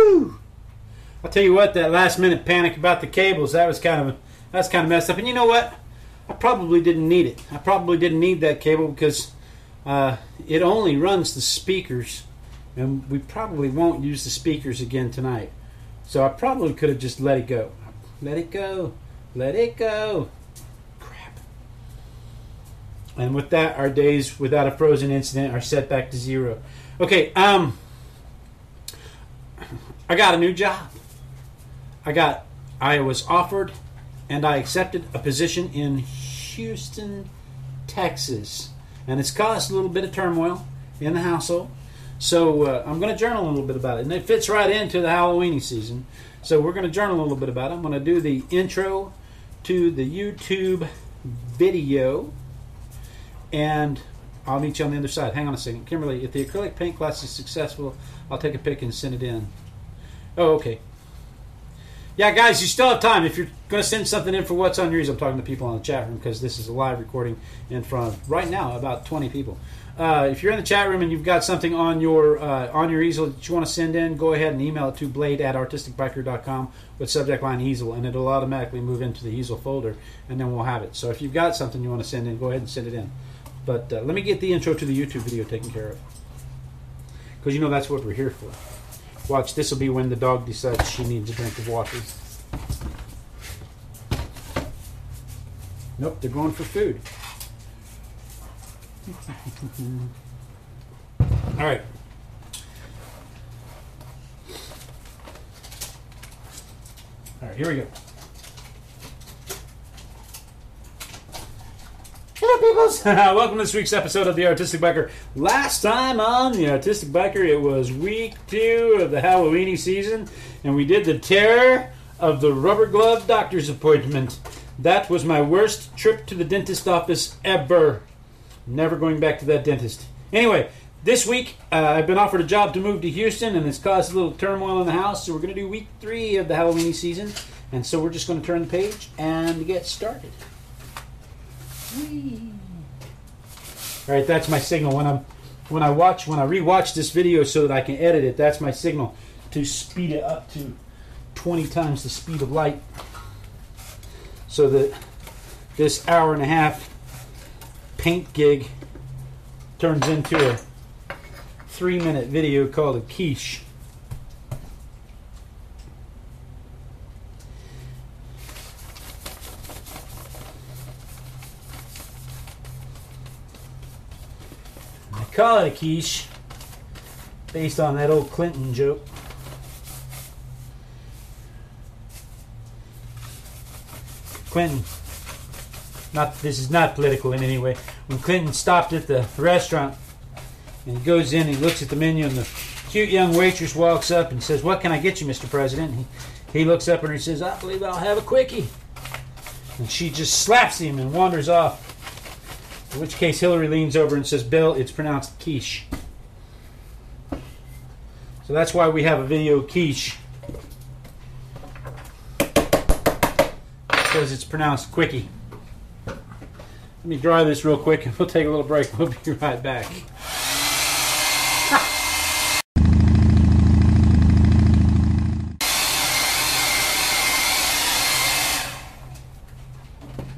Woo! I'll tell you what, that last minute panic about the cables, that's kind of messed up. And you know what? I probably didn't need it. I probably didn't need that cable because it only runs the speakers, and we probably won't use the speakers again tonight. So I probably could have just let it go. Let it go. Let it go. Crap. And with that, our days without a frozen incident are set back to 0. Okay, I got a new job. I was offered and I accepted a position in Houston, Texas. And it's caused a little bit of turmoil in the household. So I'm going to journal a little bit about it. And it fits right into the Halloweeny season. So we're going to journal a little bit about it. I'm going to do the intro to the YouTube video. And I'll meet you on the other side. Hang on a second. Kimberly, if the acrylic paint class is successful, I'll take a pic and send it in. Oh, okay. Yeah, guys, you still have time. If you're going to send something in for What's on Your Easel, I'm talking to people in the chat room because this is a live recording in front of, right now, about 20 people. If you're in the chat room and you've got something on your easel that you want to send in, go ahead and email it to blade@artisticbiker.com with subject line easel, and it'll automatically move into the easel folder, and then we'll have it. So if you've got something you want to send in, go ahead and send it in. But let me get the intro to the YouTube video taken care of, because you know that's what we're here for. Watch, this will be when the dog decides she needs a drink of water. Nope, they're going for food. All right. All right, here we go. Hello, peoples. Welcome to this week's episode of The Artistic Biker. Last time on The Artistic Biker, it was week 2 of the Halloweeny season, and we did the terror of the rubber glove doctor's appointment. That was my worst trip to the dentist office ever. Never going back to that dentist. Anyway, this week I've been offered a job to move to Houston, and it's caused a little turmoil in the house, so we're going to do week 3 of the Halloweeny season, and so we're just going to turn the page and get started. Whee. All right, that's my signal when I rewatch this video so that I can edit it. That's my signal to speed it up to 20 times the speed of light, so that this hour and a half paint gig turns into a 3-minute video called a quiche. I call it a quiche based on that old Clinton joke. Clinton, this is not political in any way. When Clinton stopped at the restaurant and he goes in, he looks at the menu, and the cute young waitress walks up and says, "What can I get you, Mr. President?" He looks up and he says, "I believe I'll have a quickie." And she just slaps him and wanders off. In which case Hillary leans over and says, "Bill, it's pronounced quiche." So that's why we have a video quiche. Because it's pronounced quickie. Let me dry this real quick and we'll take a little break. We'll be right back.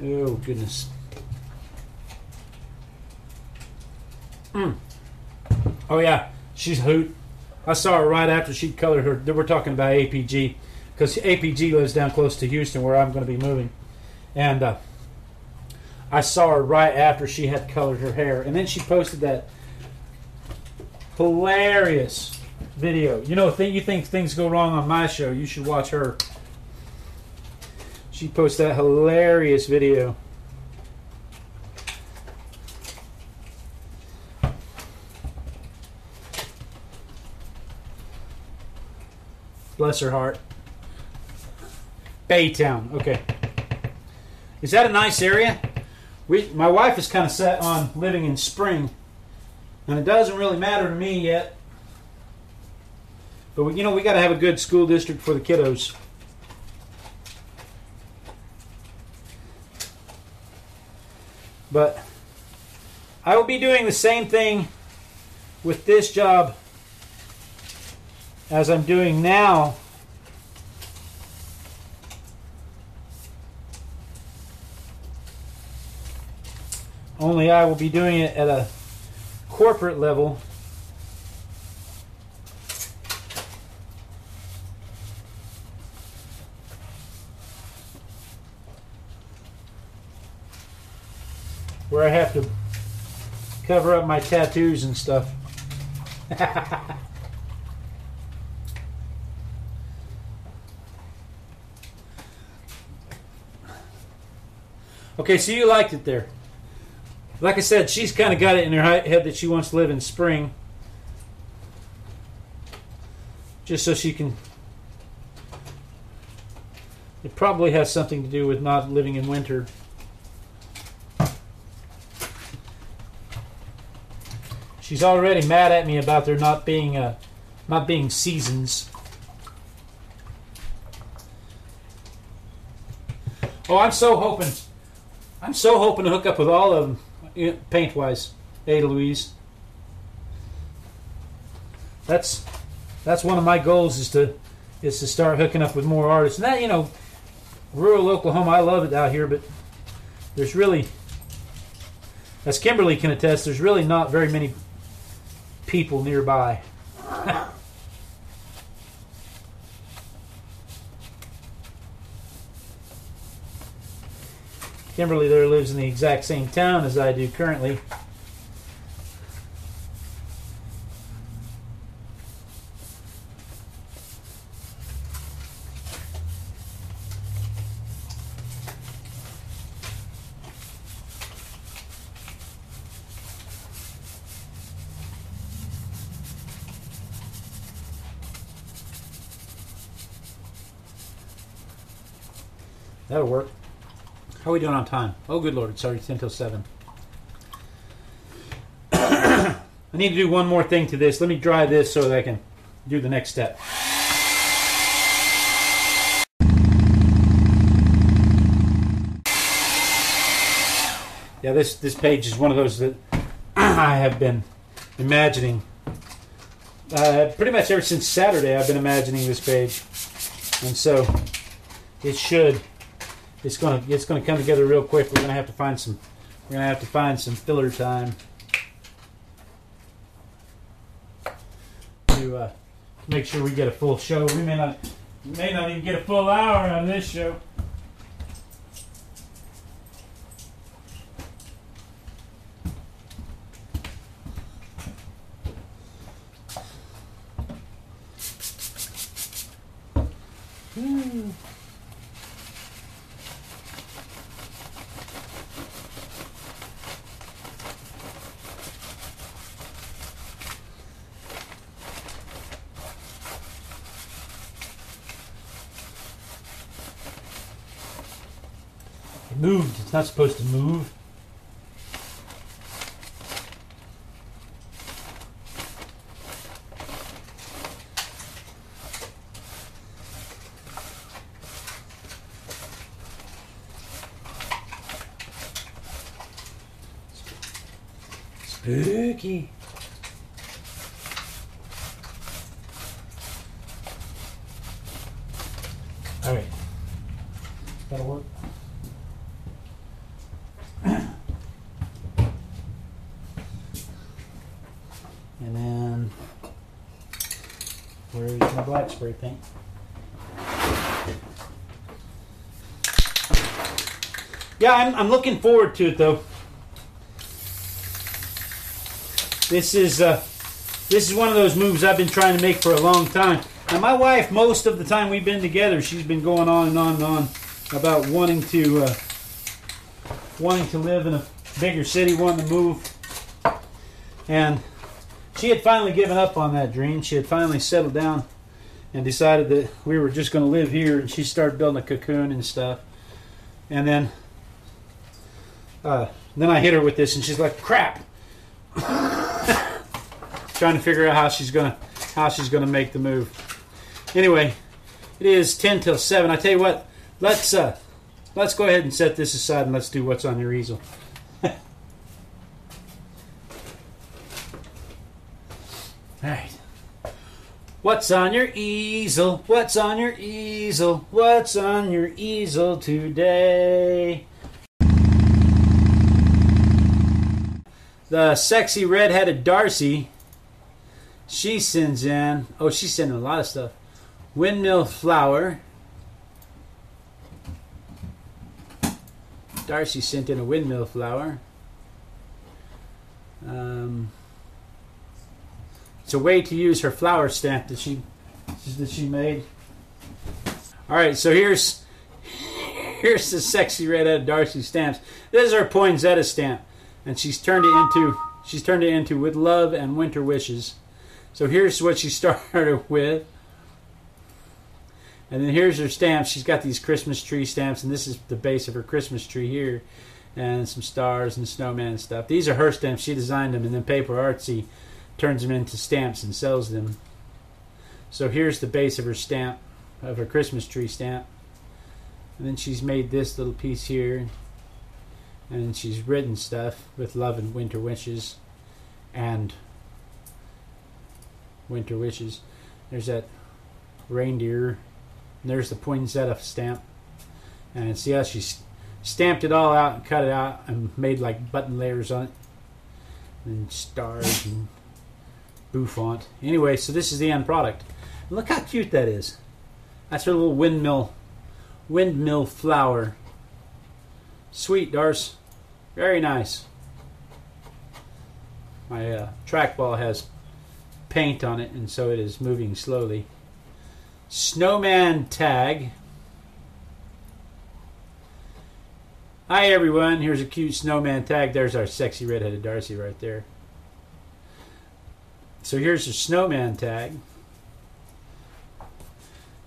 Oh, goodness. Oh, yeah. She's a hoot. I saw her right after she'd colored her. We're talking about APG. Because APG lives down close to Houston where I'm going to be moving. And I saw her right after she had colored her hair. And then she posted that hilarious video. You know, you think things go wrong on my show, you should watch her. She posted that hilarious video. Bless her heart. Baytown. Okay. Is that a nice area? My wife is kind of set on living in Spring, and it doesn't really matter to me yet. But we got to have a good school district for the kiddos. But I will be doing the same thing with this job as I'm doing now, only I will be doing it at a corporate level. Where I have to cover up my tattoos and stuff. Okay, so you liked it there. Like I said, she's kind of got it in her head that she wants to live in spring. Just so she can... It probably has something to do with not living in winter. She's already mad at me about there not being seasons. Oh, I'm so hoping to hook up with all of them, paint-wise. Ada Louise. That's one of my goals is to start hooking up with more artists. And that, you know, rural Oklahoma, I love it out here, but there's really, as Kimberly can attest, there's really not very many people nearby. Kimberly there lives in the exact same town as I do currently. That'll work. How are we doing on time? Oh, good Lord. It's already 10 till 7. I need to do one more thing to this. Let me dry this so that I can do the next step. Yeah, this page is one of those that I have been imagining. Pretty much ever since Saturday I've been imagining this page. And so it should... It's gonna come together real quick. We're gonna have to find some filler time to make sure we get a full show. We may not even get a full hour out of this show. Moved. It's not supposed to move. Spooky. All right. That'll work. And then, where's my black spray paint? Yeah, I'm looking forward to it though. This is one of those moves I've been trying to make for a long time. Now, my wife, most of the time we've been together, she's been going on and on and on about wanting to live in a bigger city, wanting to move, and she had finally given up on that dream. She had finally settled down and decided that we were just going to live here, and she started building a cocoon and stuff. And then I hit her with this, and she's like, "Crap!" Trying to figure out how she's gonna make the move. Anyway, it is 10 till 7. I tell you what, let's go ahead and set this aside and let's do what's on your easel. All right. What's on your easel? What's on your easel? What's on your easel today? The sexy red-headed Darcy, she sends in, she's sending a lot of stuff. Windmill flower. Darcy sent in a windmill flower. It's a way to use her flower stamp that she made. All right, so here's the sexy red-headed Darcy stamps. This is her poinsettia stamp, and she's turned it into with love and winter wishes. So here's what she started with. And then here's her stamps. She's got these Christmas tree stamps, and this is the base of her Christmas tree here. And some stars and snowman and stuff. These are her stamps. She designed them, and then Paper Artsy turns them into stamps and sells them. So here's the base of her stamp, of her Christmas tree stamp. And then she's made this little piece here. And she's written stuff with love and winter wishes. And winter wishes. There's that reindeer. And there's the poinsettia stamp. And see how she's stamped it all out and cut it out and made like button layers on it. And stars and bouffant. Anyway, so this is the end product. And look how cute that is. That's her little windmill flower. Sweet, Darce. Very nice. My trackball has paint on it, and so it is moving slowly. Snowman tag. Hi everyone, here's a cute snowman tag. There's our sexy red-headed Darcy right there. So here's the snowman tag.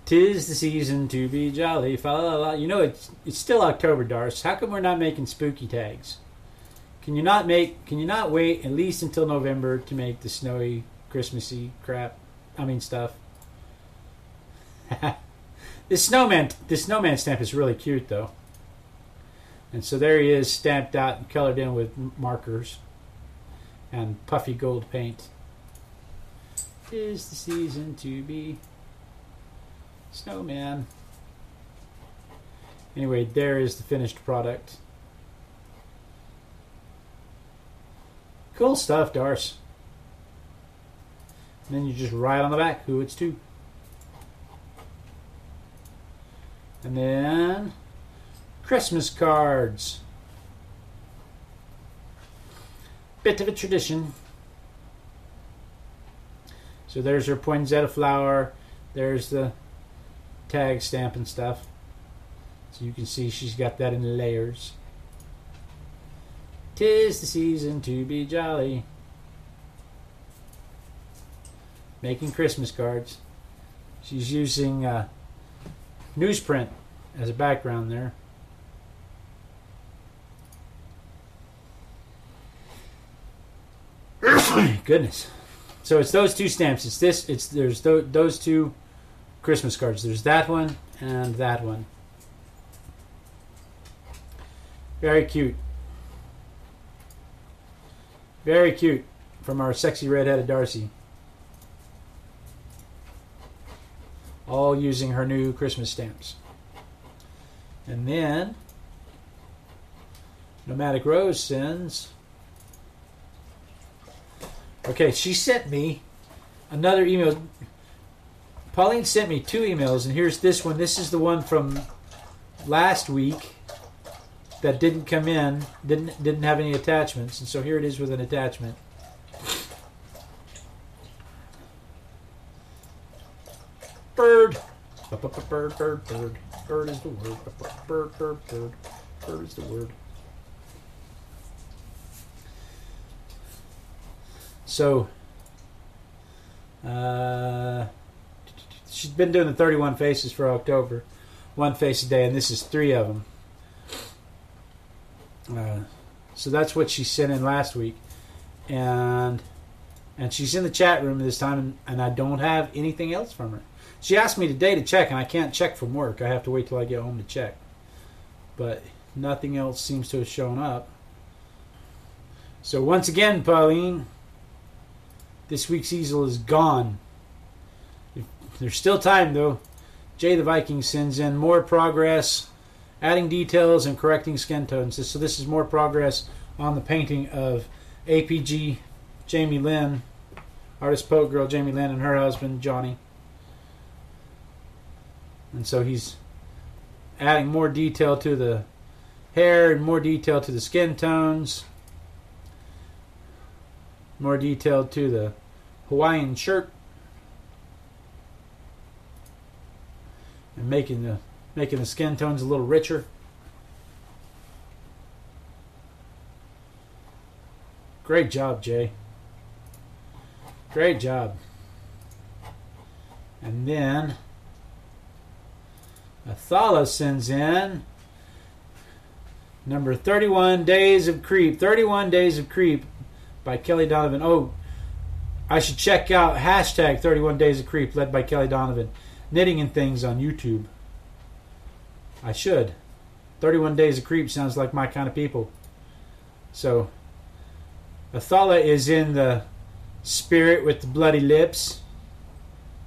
'Tis the season to be jolly. Fa la la. You know it's still October, Darce. How come we're not making spooky tags? Can you not wait at least until November to make the snowy, Christmassy stuff? This snowman stamp is really cute though. And so there he is, stamped out and colored in with markers and puffy gold paint. 'Tis the season to be snowman. Anyway, there is the finished product. Cool stuff, Darce. And then you just write on the back who it's to. And then Christmas cards. Bit of a tradition. So there's her poinsettia flower. There's the tag stamp and stuff. So you can see she's got that in layers. 'Tis the season to be jolly. Making Christmas cards. She's using newsprint as a background there. Goodness. So it's those two stamps. There's those two Christmas cards. There's that one and that one. Very cute. Very cute from our sexy red-headed Darcy. All using her new Christmas stamps. And then Nomadicrose sends. Okay, she sent me another email. Pauline sent me 2 emails, and here's this one. This is the one from last week that didn't come in, didn't have any attachments, and so here it is with an attachment. Bird. Bird, bird, bird. Bird is the word. Bird, bird, bird. Bird is the word. So, she's been doing the 31 faces for October. 1 face a day, and this is 3 of them. So that's what she sent in last week. And she's in the chat room this time, and I don't have anything else from her. She asked me today to check, and I can't check from work. I have to wait till I get home to check. But nothing else seems to have shown up. So once again, Pauline, this week's easel is gone. There's still time, though. Jay the Viking sends in more progress, adding details and correcting skin tones. So this is more progress on the painting of APG Jamie Lynn, artist poet girl Jamie Lynn, and her husband Johnny. And so he's adding more detail to the hair and more detail to the skin tones, more detail to the Hawaiian shirt, and making the skin tones a little richer. Great job, Jay. Great job. And then Athala sends in number 31 Days of Creep. 31 Days of Creep by Kelly Donovan. Oh, I should check out hashtag 31 Days of Creep led by Kelly Donovan. Knitting and things on YouTube. I should. 31 Days of Creep sounds like my kind of people. So, Athala is in the spirit with the bloody lips.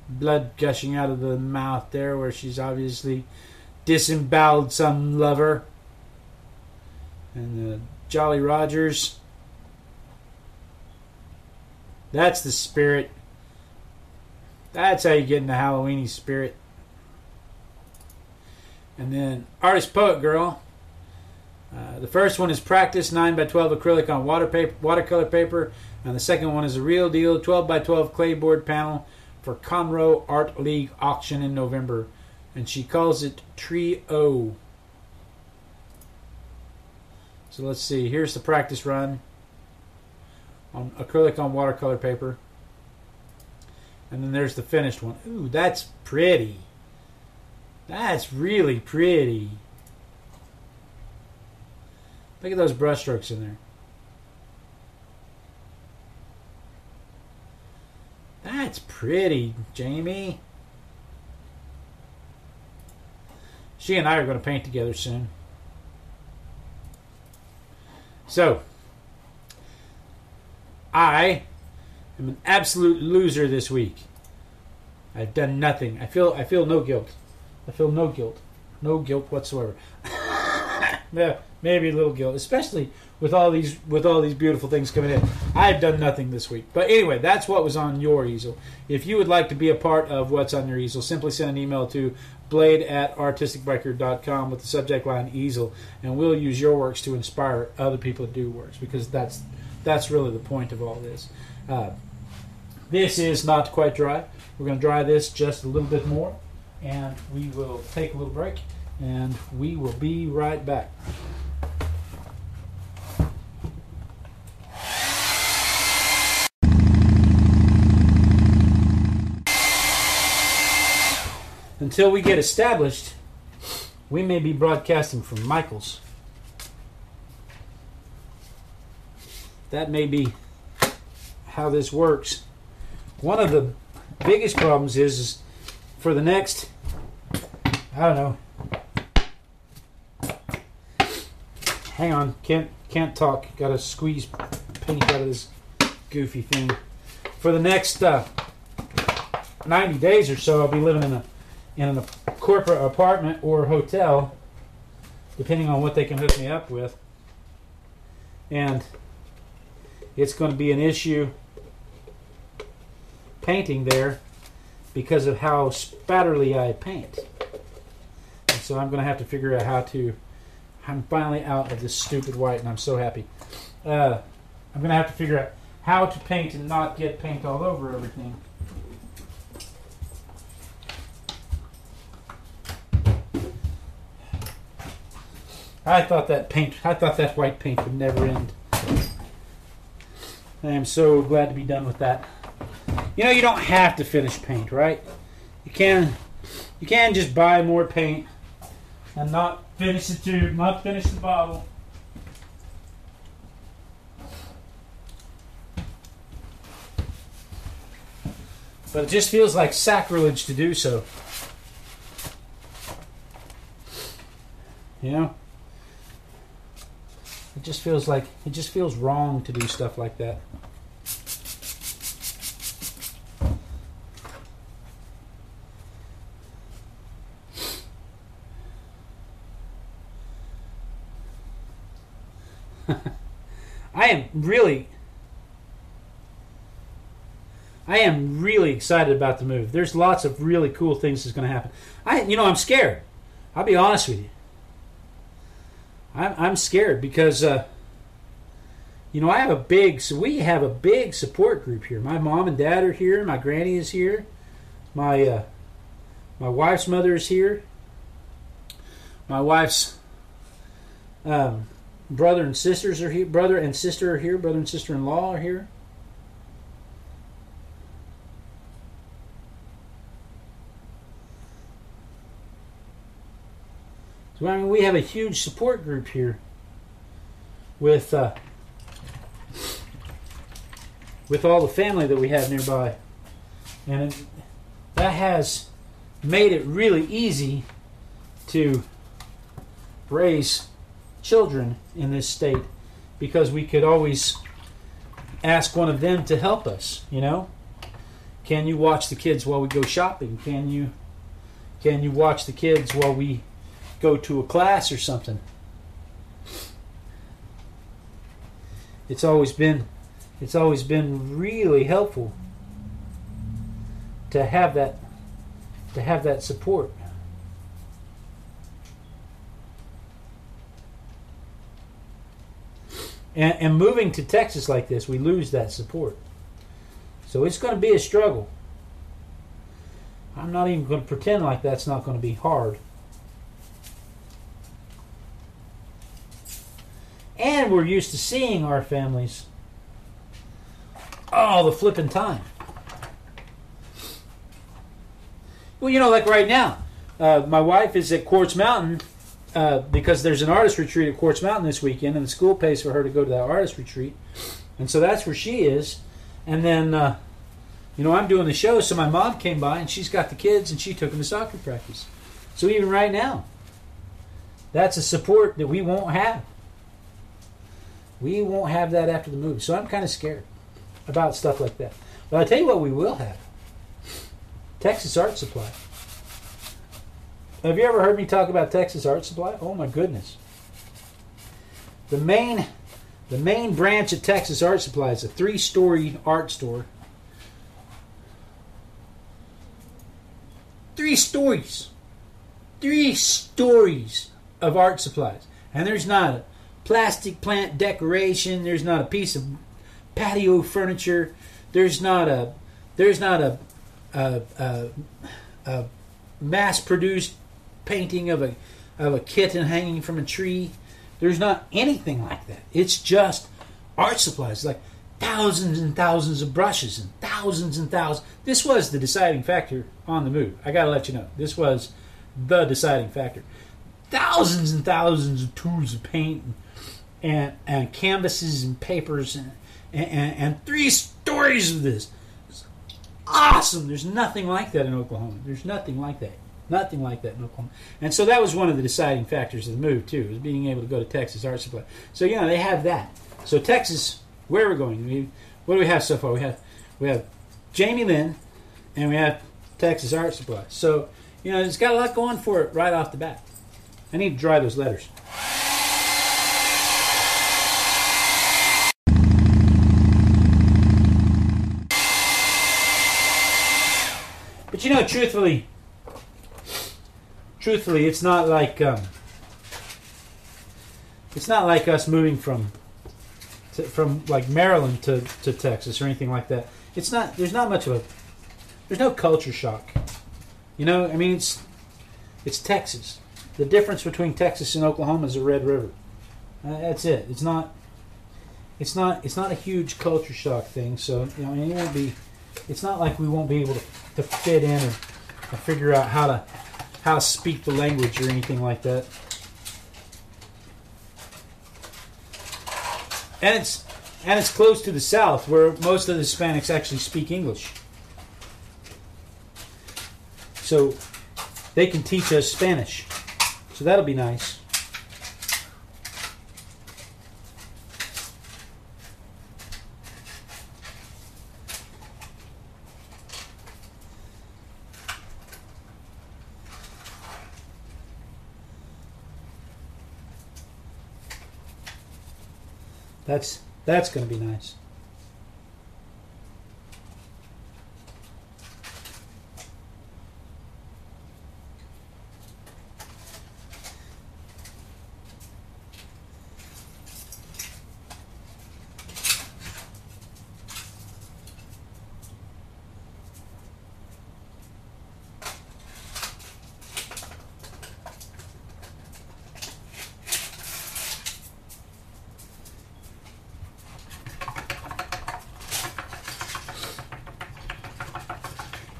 Blood gushing out of the mouth there where she's obviously disemboweled some lover. And the Jolly Rogers. That's the spirit. That's how you get in the Halloweeny spirit. And then Artist Poet Girl. The first one is Practice 9x12 acrylic on watercolor paper. And the second one is a real deal 12x12 clayboard panel for Conroe Art League auction in November. And she calls it Trio. So let's see. Here's the practice run on acrylic on watercolor paper. And then there's the finished one. Ooh, that's pretty. That's really pretty. Look at those brush strokes in there. That's pretty, Jamie. She and I are going to paint together soon. So, I am an absolute loser this week. I've done nothing. I feel no guilt. I feel no guilt. No guilt whatsoever. Yeah, maybe a little guilt, especially with all these beautiful things coming in. I've done nothing this week. But anyway, that's what was on your easel. If you would like to be a part of what's on your easel, simply send an email to blade@artisticbiker.com with the subject line easel, and we'll use your works to inspire other people to do works, because that's really the point of all this. This is not quite dry. We're going to dry this just a little bit more, and we will take a little break, and we will be right back. Until we get established, we may be broadcasting from Michael's. That may be how this works. One of the biggest problems is for the next, I don't know. Hang on, can't talk. Got to squeeze paint out of this goofy thing. For the next 90 days or so, I'll be living in a corporate apartment or hotel, depending on what they can hook me up with. And it's going to be an issue painting there because of how spatterly I paint. And so I'm going to have to figure out how to... I'm finally out of this stupid white, and I'm so happy. I'm going to have to figure out how to paint and not get paint all over everything. I thought that white paint would never end. I am so glad to be done with that. You know, you don't have to finish paint, right? You can just buy more paint and not finish the tube, not finish the bottle. But it just feels like sacrilege to do so. You know? It just feels wrong to do stuff like that. I am really excited about the move. There's lots of really cool things that's going to happen. I'm scared. I'll be honest with you. I'm scared because we have a big support group here. My mom and dad are here. My granny is here. My wife's mother is here. My wife's brother and sisters are here. Brother and sister are here. Brother and sister-in-law are here. So we have a huge support group here with all the family that we have nearby, and that has made it really easy to raise children in this state, because we could always ask one of them to help us. Can you watch the kids while we go shopping? Can you watch the kids while we go to a class or something? It's always been really helpful to have that support. And moving to Texas like this, we lose that support. So it's going to be a struggle. I'm not even going to pretend like that's not going to be hard. And we're used to seeing our families all the flipping time. Well, like right now, my wife is at Quartz Mountain because there's an artist retreat at Quartz Mountain this weekend, and the school pays for her to go to that artist retreat. And so that's where she is. And then, I'm doing the show, so my mom came by, and she's got the kids, and she took them to soccer practice. So even right now, that's a support that we won't have. We won't have that after the move. So I'm kind of scared about stuff like that. But I'll tell you what we will have. Texas Art Supply. Have you ever heard me talk about Texas Art Supply? Oh my goodness. The main branch of Texas Art Supply is a 3-story art store. 3 stories. 3 stories of art supplies. And there's not a plastic plant decoration. There's not a piece of patio furniture. There's not a mass-produced painting of a kitten hanging from a tree. There's not anything like that. It's just art supplies, like thousands and thousands of brushes and thousands. This was the deciding factor on the move. I got to let you know, this was the deciding factor. Thousands and thousands of tubes of paint and canvases and papers and 3 stories of this. It's awesome. There's nothing like that in Oklahoma. There's nothing like that. Nothing like that in Oklahoma. And so that was one of the deciding factors of the move, too, was being able to go to Texas Art Supply. So, they have that. So Texas, where are we going? What do we have so far? We have Jamie Lynn, and we have Texas Art Supply. So, it's got a lot going for it right off the bat. I need to dry those letters. But truthfully, it's not like us moving from like Maryland to Texas or anything like that. It's not. There's not much of a. There's no culture shock. It's Texas. The difference between Texas and Oklahoma is the Red River. That's it. It's not a huge culture shock thing. So it won't be. It's not like we won't be able to fit in and figure out how to speak the language or anything like that. And it's close to the South, where most of the Hispanics actually speak English. So they can teach us Spanish. So that'll be nice. That's going to be nice.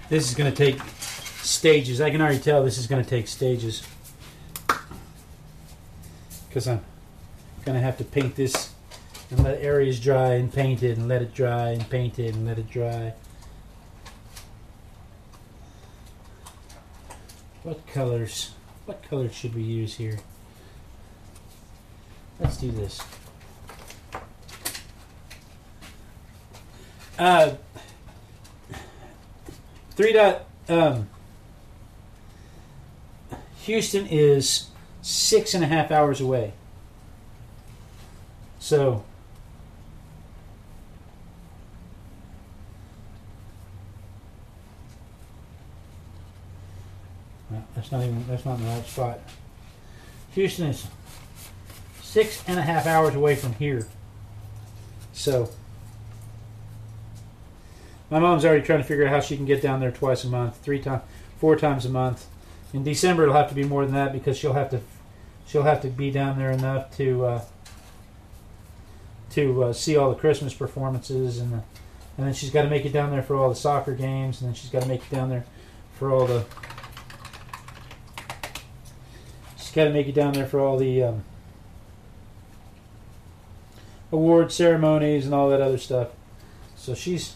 This is going to take stages. I can already tell this is going to take stages. Because I'm going to have to paint this and let areas dry and paint it and let it dry and paint it and let it dry. What colors should we use here? Let's do this. Houston is 6.5 hours away. So well, that's not in the right spot. Houston is 6.5 hours away from here. So my mom's already trying to figure out how she can get down there twice a month, 4 times a month. In December it'll have to be more than that because she'll have to be down there enough to see all the Christmas performances, and then she's got to make it down there for all the soccer games, and then she's got to make it down there for all the award ceremonies and all that other stuff. So she's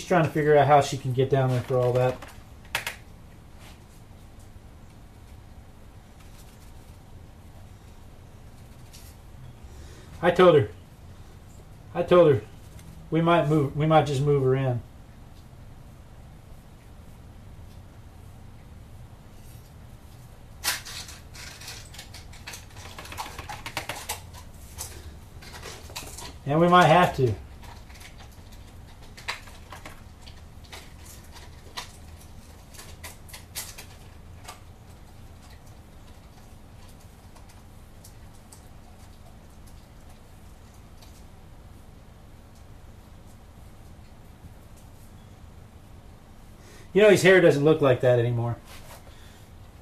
trying to figure out how she can get down there for all that. I told her we might just move her in. And we might have to. You know, his hair doesn't look like that anymore.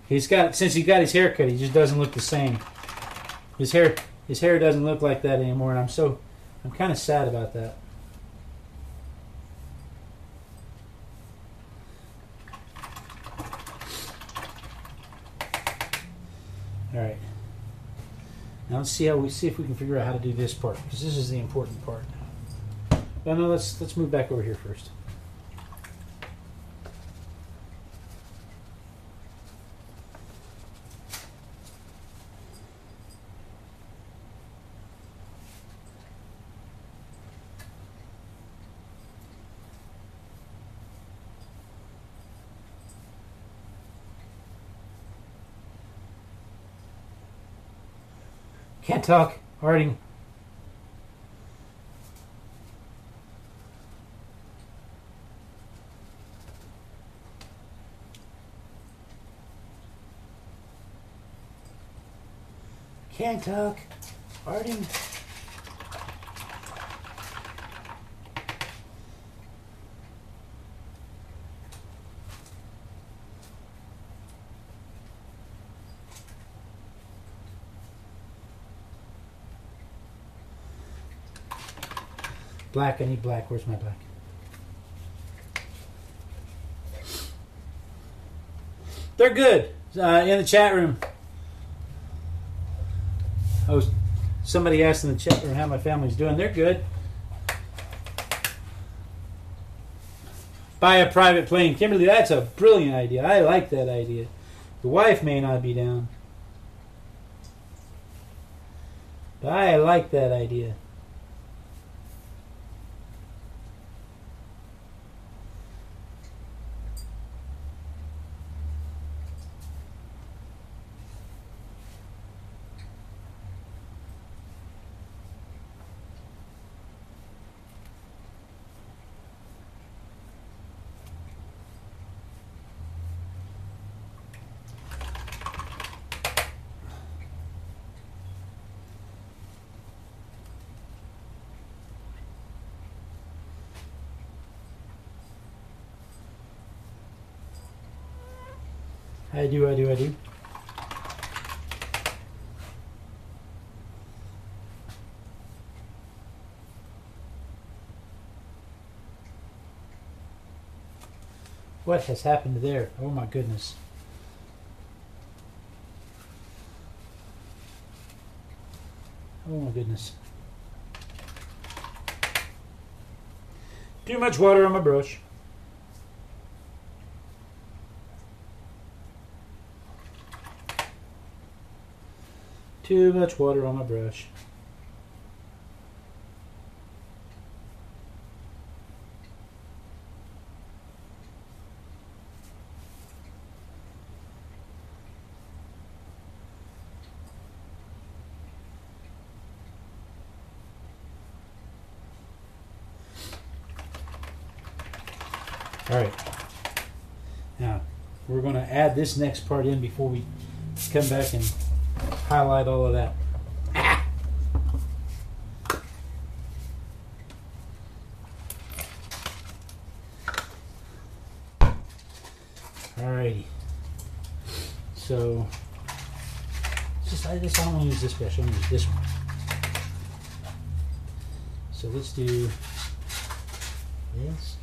Since he got his hair cut, he just doesn't look the same. His hair doesn't look like that anymore, and I'm kind of sad about that. All right. Now let's see if we can figure out how to do this part, because this is the important part. Well, no, let's move back over here first. Can't talk. Already. Can't talk. Already. Black, I need black. Where's my black? They're good. In the chat room. Somebody asked in the chat room how my family's doing. They're good. Buy a private plane. Kimberly, that's a brilliant idea. I like that idea. The wife may not be down. But I like that idea. I do. What has happened there? Oh my goodness. Oh my goodness. Too much water on my brush. Too much water on my brush. All right. Now, we're going to add this next part in before we come back and highlight all of that. Alrighty. So, I don't want to use this brush. I'm going to use this one. So let's do this.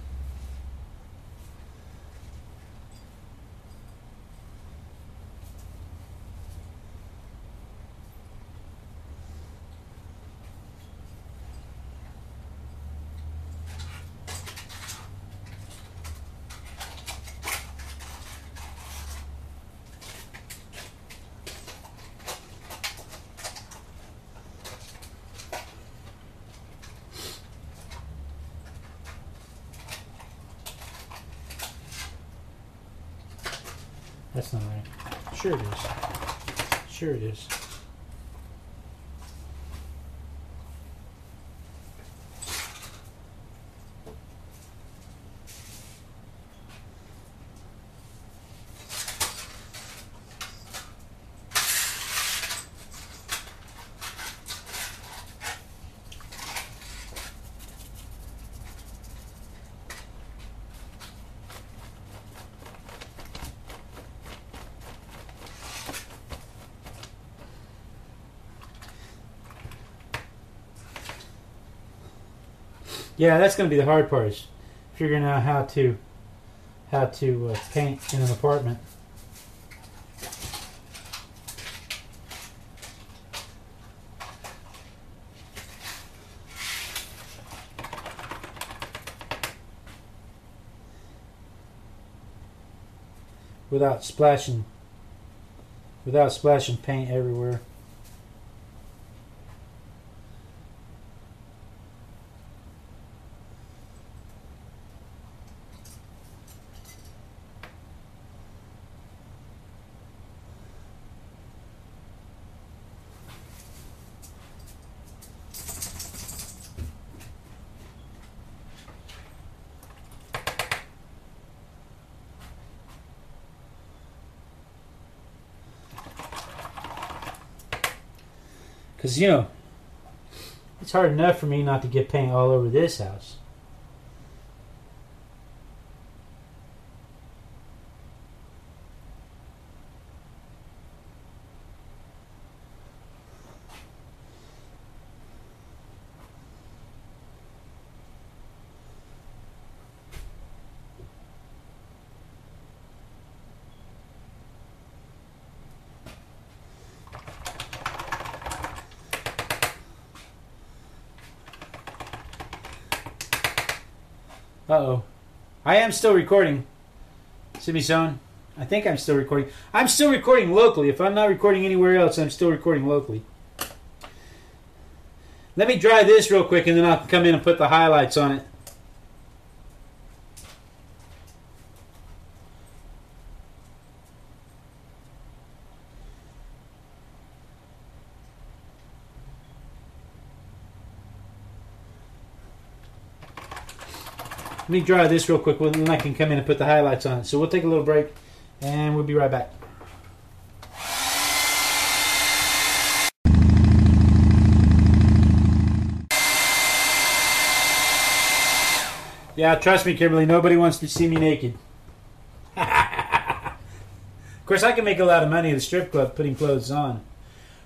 That's not right. Sure it is. Sure it is. Yeah, that's going to be the hard part, is figuring out how to paint in an apartment. Without splashing paint everywhere. Because, you know, it's hard enough for me not to get paint all over this house. Uh-oh. I am still recording. Simi-san, I think I'm still recording. I'm still recording locally. If I'm not recording anywhere else, I'm still recording locally. Let me dry this real quick, and then I'll come in and put the highlights on it. Let me dry this real quick, and then I can come in and put the highlights on it. So we'll take a little break, and we'll be right back. Yeah, trust me, Kimberly, nobody wants to see me naked. Of course, I can make a lot of money at a strip club putting clothes on.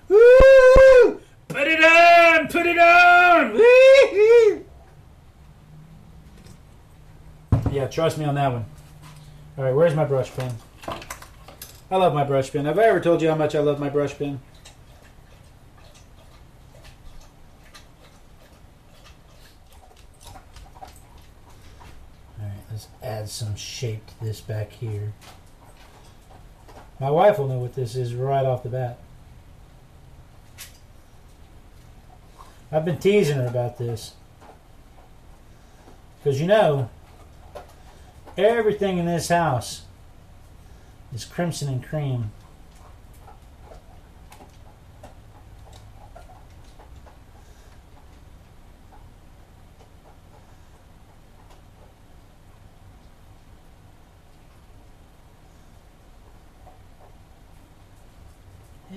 Woo! Put it on! Put it on! Woo! Yeah, trust me on that one. All right, where's my brush pen? I love my brush pen. Have I ever told you how much I love my brush pen? All right, let's add some shape to this back here. My wife will know what this is right off the bat. I've been teasing her about this. Because you know, everything in this house is crimson and cream.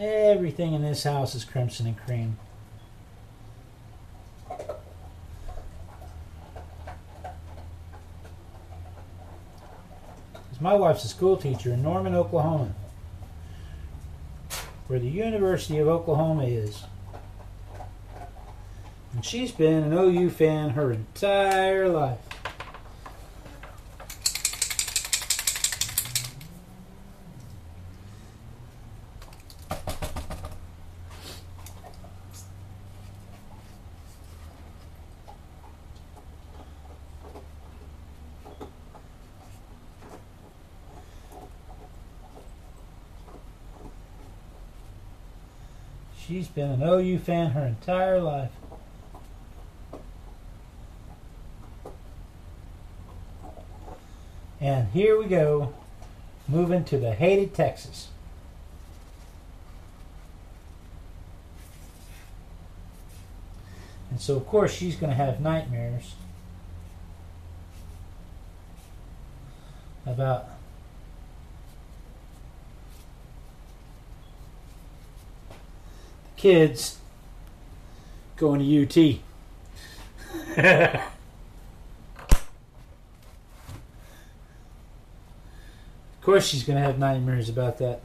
Everything in this house is crimson and cream. My wife's a school teacher in Norman, Oklahoma, where the University of Oklahoma is. And she's been an OU fan her entire life. She's been an OU fan her entire life. And here we go, moving to the hated Texas. And so, of course, she's going to have nightmares about kids going to UT. Of course she's going to have nightmares about that.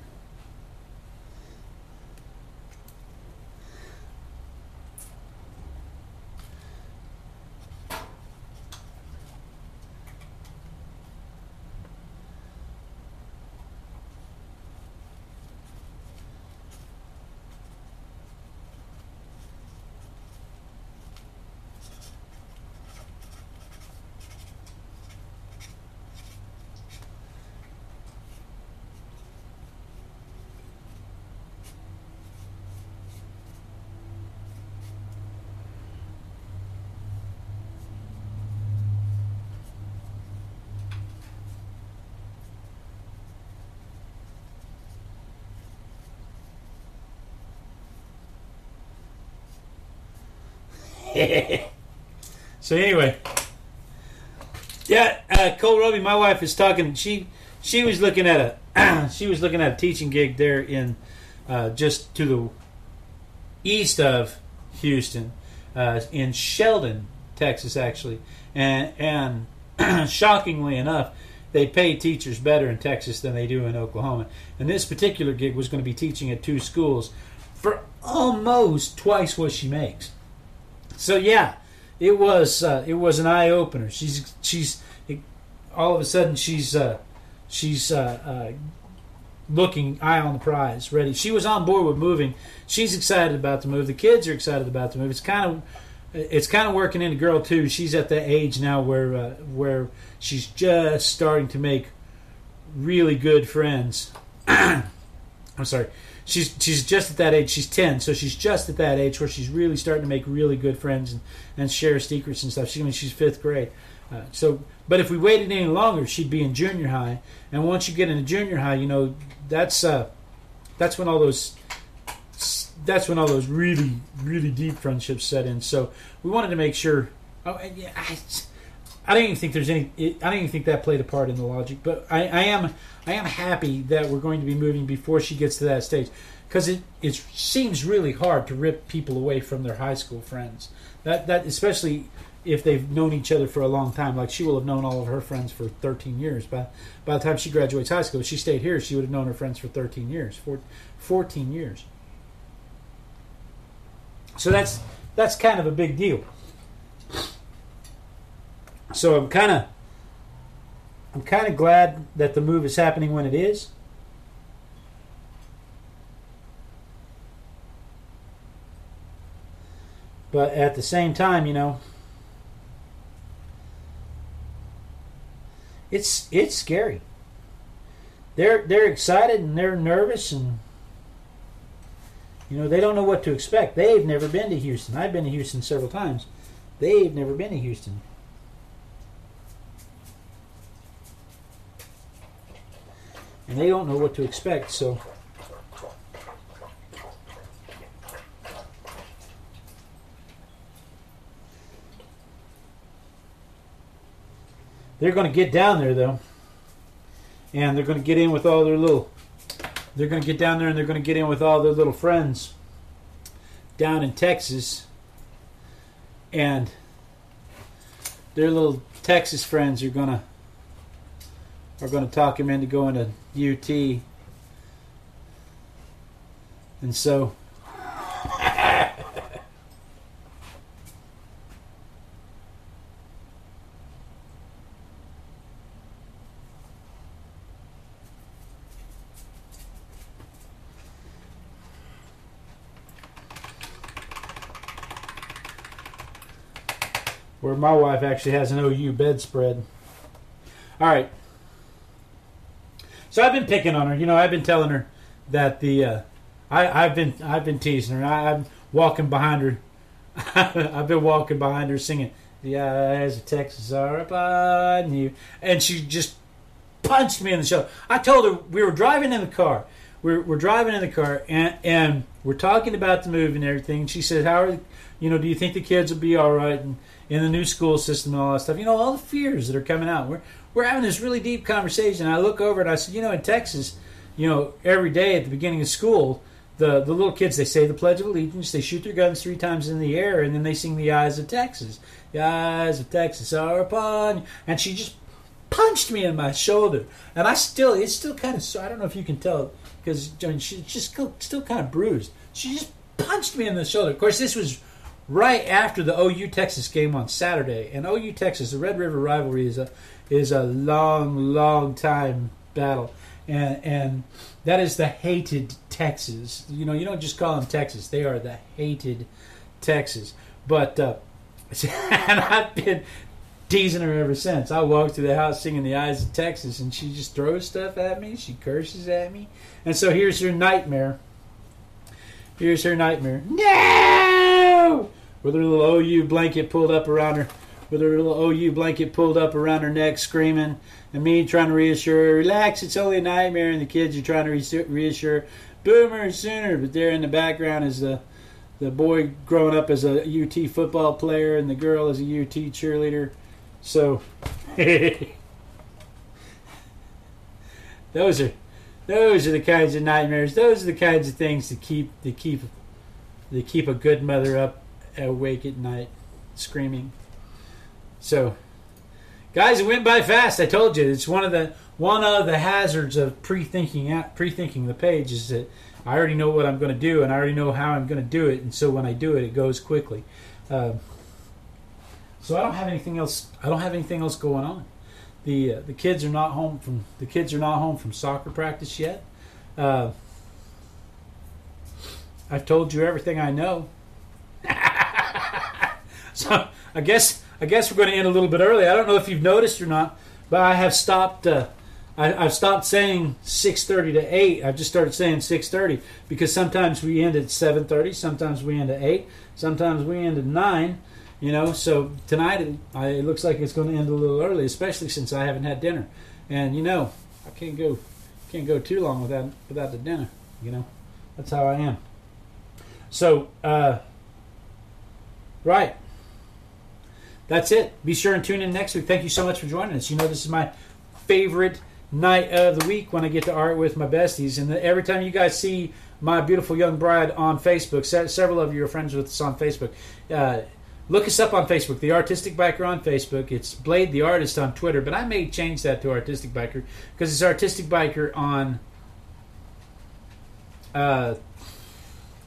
So anyway, yeah, Cole Roby, my wife is talking. She was looking at a teaching gig there in just to the east of Houston, in Sheldon, Texas, actually, and shockingly enough, they pay teachers better in Texas than they do in Oklahoma. And this particular gig was going to be teaching at 2 schools for almost twice what she makes. So yeah, it was an eye opener. She's all of a sudden she's looking eye on the prize, ready. She was on board with moving. She's excited about the move. The kids are excited about the move. It's kind of working in a girl too. She's at the age now where she's just starting to make really good friends. I'm sorry. She's just at that age. She's 10, so she's just at that age where she's really starting to make really good friends and share secrets and stuff. She's 5th grade. But if we waited any longer, she'd be in junior high. And once you get into junior high, you know that's when all those really really deep friendships set in. So we wanted to make sure. Oh, yeah, I don't even think there's any. I don't even think that played a part in the logic. But I am happy that we're going to be moving before she gets to that stage, because it seems really hard to rip people away from their high school friends. That especially if they've known each other for a long time. Like she will have known all of her friends for 13 years. By the time she graduates high school, if she stayed here, she would have known her friends for 13 years, 14 years. So that's kind of a big deal. So I'm kind of glad that the move is happening when it is. But at the same time, it's scary. They're excited and they're nervous, and they don't know what to expect. They've never been to Houston. I've been to Houston several times. They've never been to Houston. And they don't know what to expect, so they're going to get down there, though, and they're going to get in with all their little. They're going to get down there and they're going to get in with all their little friends down in Texas, and their little Texas friends are going to talk him into going to UT, and so. Where my wife actually has an OU bedspread. All right. So I've been picking on her. I've been telling her that I've been teasing her. I'm walking behind her. I've been walking behind her singing "The eyes of Texas are upon you," and she just punched me in the shoulder. I told her we were driving in the car. We're driving in the car and we're talking about the move and everything. She said, "How are do you think the kids will be all right?" And in the new school system and all that stuff. All the fears that are coming out. We're having this really deep conversation. I look over and I said, in Texas, every day at the beginning of school, the little kids, they say the Pledge of Allegiance, they shoot their guns 3 times in the air, and then they sing "The Eyes of Texas." The eyes of Texas are upon you. And she just punched me in my shoulder. And it's still kind of, I don't know if you can tell, because she's just still kind of bruised. She just punched me in the shoulder. Of course, this was right after the OU Texas game on Saturday, and OU Texas, the Red River rivalry is a long time battle, and that is the hated Texas. You don't just call them Texas; they are the hated Texas. But and I've been teasing her ever since. I walked through the house singing "The Eyes of Texas," and she just throws stuff at me. She curses at me, and so here's her nightmare. Here's her nightmare. No! With her little OU blanket pulled up around her. With her little OU blanket pulled up around her neck, screaming. And me trying to reassure her, relax, it's only a nightmare. And the kids are trying to reassure her, boomer sooner. But there in the background is the boy growing up as a UT football player, and the girl as a UT cheerleader. So, those are the kinds of nightmares. Those are the kinds of things to keep a good mother up awake at night, screaming. So, guys, it went by fast. I told you it's one of the hazards of pre-thinking the page is that I already know what I'm going to do, and I already know how I'm going to do it, and so when I do it, it goes quickly. So I don't have anything else. I don't have anything else going on. The kids are not home from soccer practice yet. I've told you everything I know. So I guess we're going to end a little bit early. I don't know if you've noticed or not, but I have stopped. I've stopped saying 6:30 to 8. I've just started saying 6:30 because sometimes we end at 7:30, sometimes we end at 8, sometimes we end at 9. So tonight it looks like it's going to end a little early, especially since I haven't had dinner, and I can't go too long without the dinner. That's how I am. So right, that's it. Be sure and tune in next week. Thank you so much for joining us. This is my favorite night of the week when I get to art with my besties, and every time you guys see my beautiful young bride on Facebook, several of you are friends with us on Facebook. Look us up on Facebook, The Artistic Biker on Facebook. It's Blade the Artist on Twitter, but I may change that to Artistic Biker because it's Artistic Biker on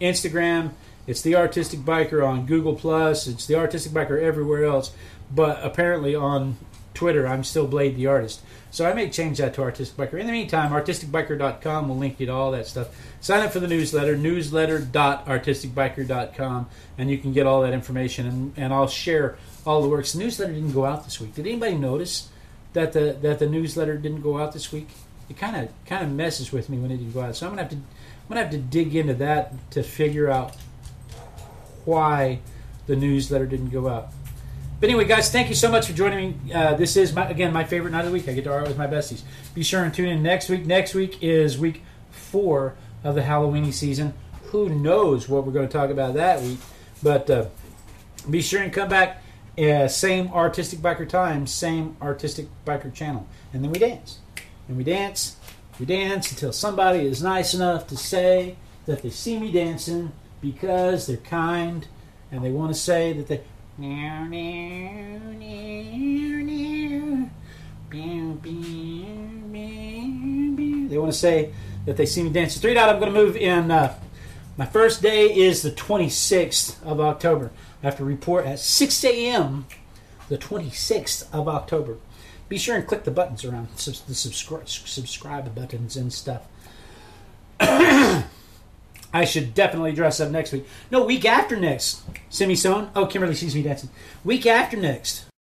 Instagram. It's The Artistic Biker on Google+. It's The Artistic Biker everywhere else. But apparently on Twitter, I'm still Blade the Artist. So I may change that to Artistic Biker. In the meantime, artisticbiker.com will link you to all that stuff. Sign up for the newsletter, newsletter.artisticbiker.com, and you can get all that information. And I'll share all the works. The newsletter didn't go out this week. Did anybody notice that the newsletter didn't go out this week? It kind of messes with me when it didn't go out. So I'm gonna have to dig into that to figure out why the newsletter didn't go out. But anyway, guys, thank you so much for joining me. This is, my favorite night of the week. I get to art with my besties. Be sure and tune in next week. Next week is week 4 of the Halloweeny season. Who knows what we're going to talk about that week. But be sure and come back. Same Artistic Biker time, same Artistic Biker channel. And then we dance. And we dance until somebody is nice enough to say that they see me dancing because they're kind and they want to say that they... They want to say that they see me dance. 3 dot, I'm going to move in. My first day is the 26th of October. I have to report at 6 a.m. the 26th of October. Be sure and click the buttons around, the subscribe buttons and stuff. I should definitely dress up next week. No, week after next. Semi-sewn. Oh, Kimberly sees me dancing. Week after next.